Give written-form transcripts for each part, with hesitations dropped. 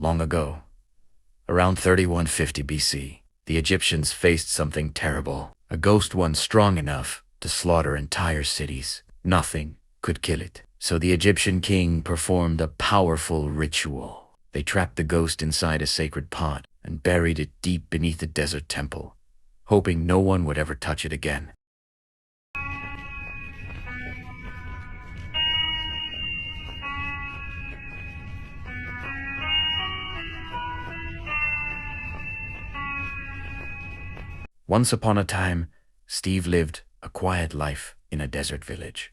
Long ago, around 3150 BC, the Egyptians faced something terrible, a ghost one strong enough to slaughter entire cities. Nothing could kill it, so the Egyptian king performed a powerful ritual. They trapped the ghost inside a sacred pot and buried it deep beneath the desert temple, hoping no one would ever touch it again. Once upon a time, Steve lived a quiet life in a desert village.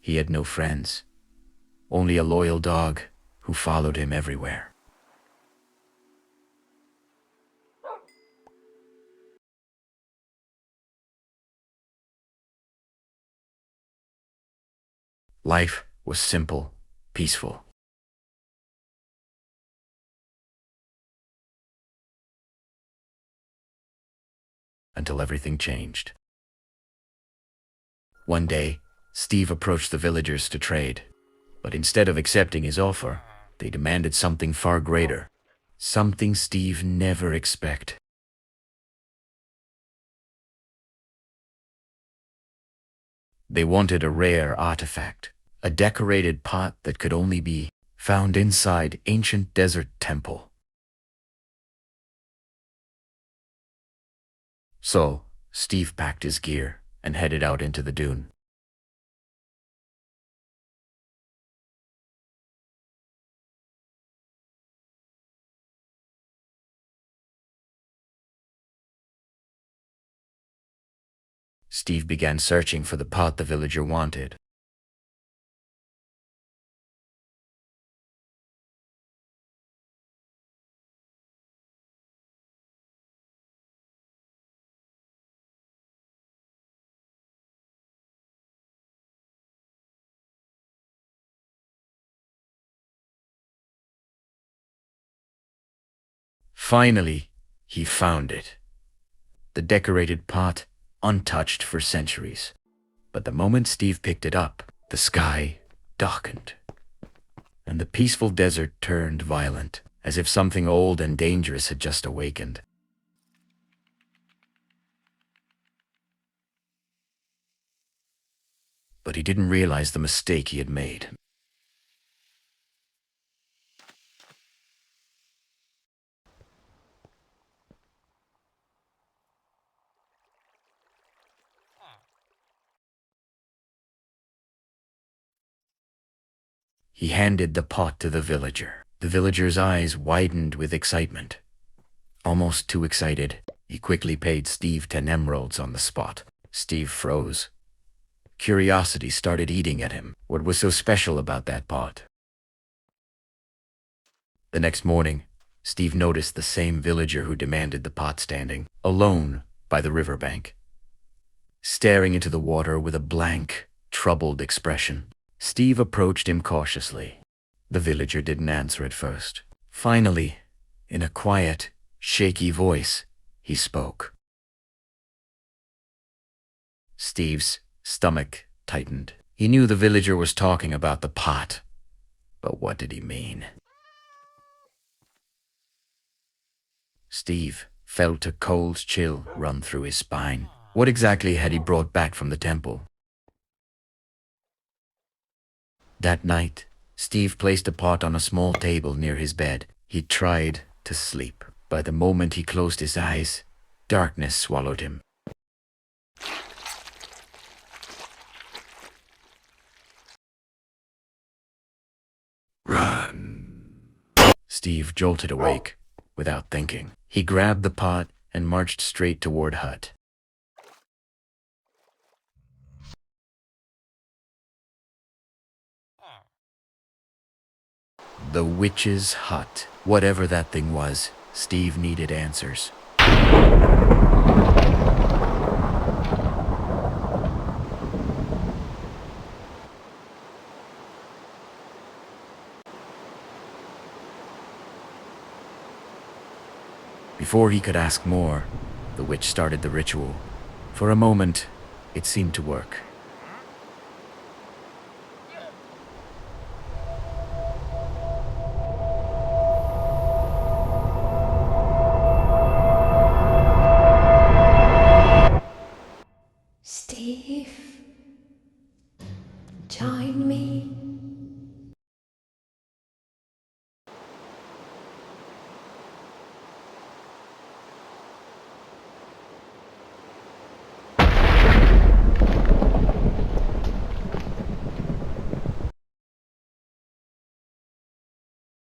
He had no friends, only a loyal dog who followed him everywhere. Life was simple, peaceful. Until everything changed. One day, Steve approached the villagers to trade, but instead of accepting his offer, they demanded something far greater, something Steve never expected. They wanted a rare artifact, a decorated pot that could only be found inside ancient desert temple. So, Steve packed his gear and headed out into the dune. Steve began searching for the pot the villager wanted. Finally, he found it. The decorated pot, untouched for centuries. But the moment Steve picked it up, the sky darkened, and the peaceful desert turned violent, as if something old and dangerous had just awakened. But he didn't realize the mistake he had made. He handed the pot to the villager. The villager's eyes widened with excitement. Almost too excited, he quickly paid Steve 10 emeralds on the spot. Steve froze. Curiosity started eating at him. What was so special about that pot? The next morning, Steve noticed the same villager who demanded the pot standing, alone by the riverbank, staring into the water with a blank, troubled expression. Steve approached him cautiously. The villager didn't answer at first. Finally, in a quiet, shaky voice, he spoke. Steve's stomach tightened. He knew the villager was talking about the pot, but what did he mean? Steve felt a cold chill run through his spine. What exactly had he brought back from the temple? That night, Steve placed a pot on a small table near his bed. He tried to sleep. By the moment he closed his eyes, darkness swallowed him. Run! Steve jolted awake without thinking. He grabbed the pot and marched straight toward hut. The witch's hut. Whatever that thing was, Steve needed answers. Before he could ask more, the witch started the ritual. For a moment, it seemed to work. me.